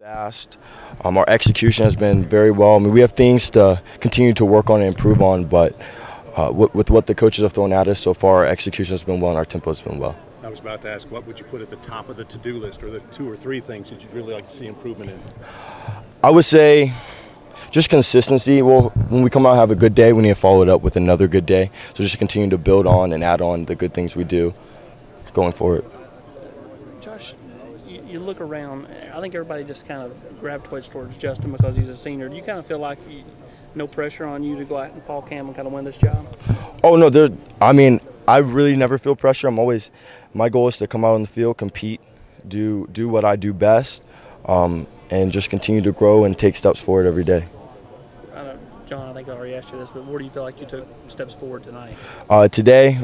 Fast. Our execution has been very well. I mean, we have things to continue to work on and improve on, but with what the coaches have thrown at us so far, our execution has been well and our tempo has been well. I was about to ask, what would you put at the top of the to-do list, or the 2 or 3 things that you'd really like to see improvement in? I would say just consistency. Well, when we come out and have a good day, we need to follow it up with another good day. So just continue to build on and add on the good things we do going forward. Josh, you look around, I think everybody just kind of gravitates towards Justin because he's a senior. Do you kind of feel like no pressure on you to go out in fall camp and kind of win this job? Oh, no. I really never feel pressure. My goal is to come out on the field, compete, do what I do best, and just continue to grow and take steps forward every day. John, I think I already asked you this, but where do you feel like you took steps forward tonight? Today,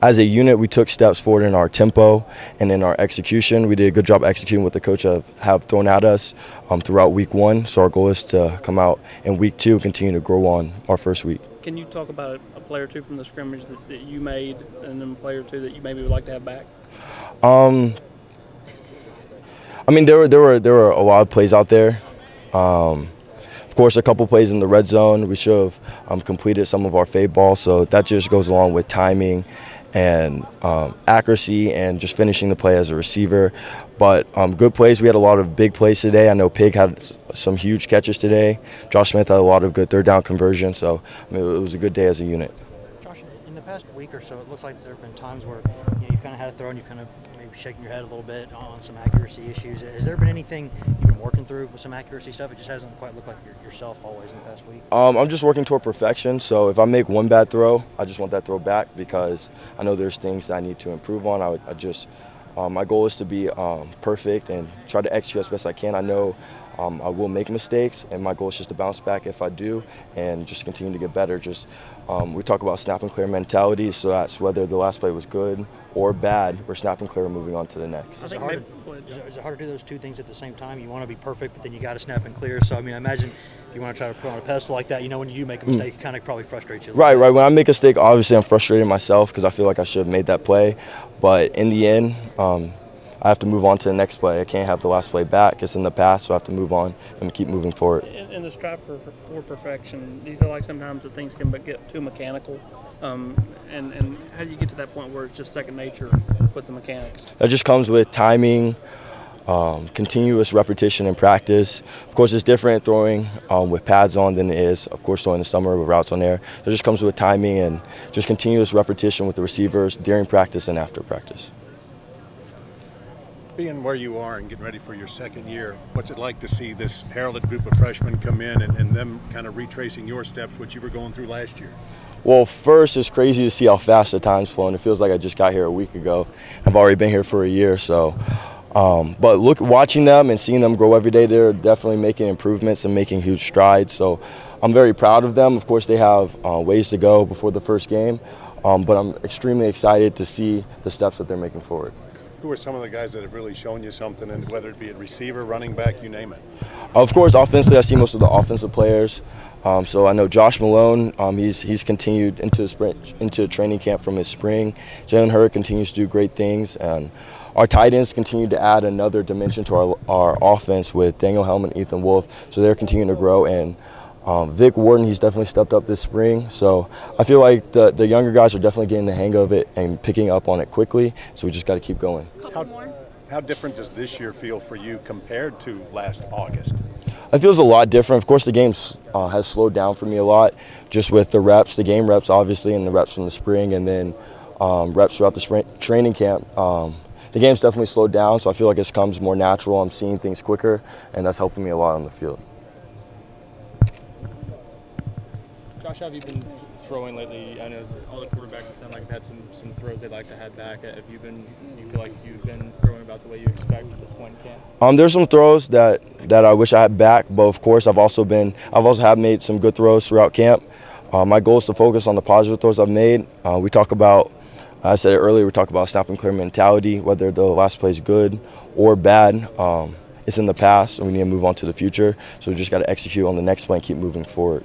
as a unit, we took steps forward in our tempo and in our execution. We did a good job executing what the coach have thrown at us throughout week 1. So our goal is to come out in week 2 and continue to grow on our first week. Can you talk about a play or two from the scrimmage that you made, and then a play or two that you maybe would like to have back? I mean, there were a lot of plays out there. Of course, a couple plays in the red zone. We should have completed some of our fade balls, so that just goes along with timing and accuracy and just finishing the play as a receiver. But good plays. We had a lot of big plays today. I know Pig had some huge catches today. Josh Smith had a lot of good third down conversions, so I mean, it was a good day as a unit. Josh, in the past week or so, it looks like there have been times where you've kind of had a throw and you've kind of maybe shaking your head a little bit on some accuracy issues. Has there been anything you've been working through with some accuracy stuff? It just hasn't quite looked like yourself always in the past week. I'm just working toward perfection, so if I make one bad throw, I just want that throw back because I know there's things that I need to improve on. My goal is to be perfect and try to execute as best I can. I know I will make mistakes, and my goal is just to bounce back if I do and just continue to get better. We talk about snap and clear mentality, so that's whether the last play was good or bad, we're snap and clear and moving on to the next. Is it hard to do those two things at the same time? You want to be perfect, but then you got to snap and clear. So, I mean, I imagine if you want to try to put on a pedestal like that, when you make a mistake, it kind of probably frustrates you. Right. When I make a mistake, obviously I'm frustrated myself because I feel like I should have made that play. But in the end, I have to move on to the next play. I can't have the last play back. It's in the past, so I have to move on and keep moving forward. In the strive for perfection, do you feel like sometimes that things can get too mechanical? And how do you get to that point where it's just second nature with the mechanics? That just comes with timing, continuous repetition and practice. Of course, it's different throwing with pads on than it is, of course, throwing in the summer with routes on air. So it just comes with timing and just continuous repetition with the receivers during practice and after practice. Being where you are and getting ready for your second year, what's it like to see this heralded group of freshmen come in and them kind of retracing your steps, what you were going through last year? Well, first, it's crazy to see how fast the time's flown. It feels like I just got here a week ago. I've already been here for a year, so. But watching them and seeing them grow every day, they're definitely making improvements and making huge strides. So I'm very proud of them. Of course, they have ways to go before the first game, but I'm extremely excited to see the steps that they're making forward. Who are some of the guys that have really shown you something, and whether it be a receiver, running back, you name it? Of course, offensively, I see most of the offensive players. So I know Josh Malone, he's continued into training camp from his spring. Jalen Hurd continues to do great things, and our tight ends continue to add another dimension to our offense with Daniel Helm and Ethan Wolf. So they're continuing to grow, and Vic Warden, he's definitely stepped up this spring. So I feel like the younger guys are definitely getting the hang of it and picking up on it quickly. So we just got to keep going. How different does this year feel for you compared to last August? It feels a lot different. Of course, the game has slowed down for me a lot, just with the reps, the game reps obviously, and the reps from the spring, and then reps throughout the spring training camp. The game's definitely slowed down, so I feel like it comes more natural. I'm seeing things quicker, and that's helping me a lot on the field. Josh, how have you been throwing lately? I know all the quarterbacks it sound like have had some throws they'd like to have back. You feel like you've been throwing about the way you expect at this point in camp? There's some throws that I wish I had back, but of course I've also have made some good throws throughout camp. My goal is to focus on the positive throws I've made. We talk about, I said it earlier, we talk about snap and clear mentality, whether the last play is good or bad. It's in the past, and we need to move on to the future. So we just got to execute on the next play and keep moving forward.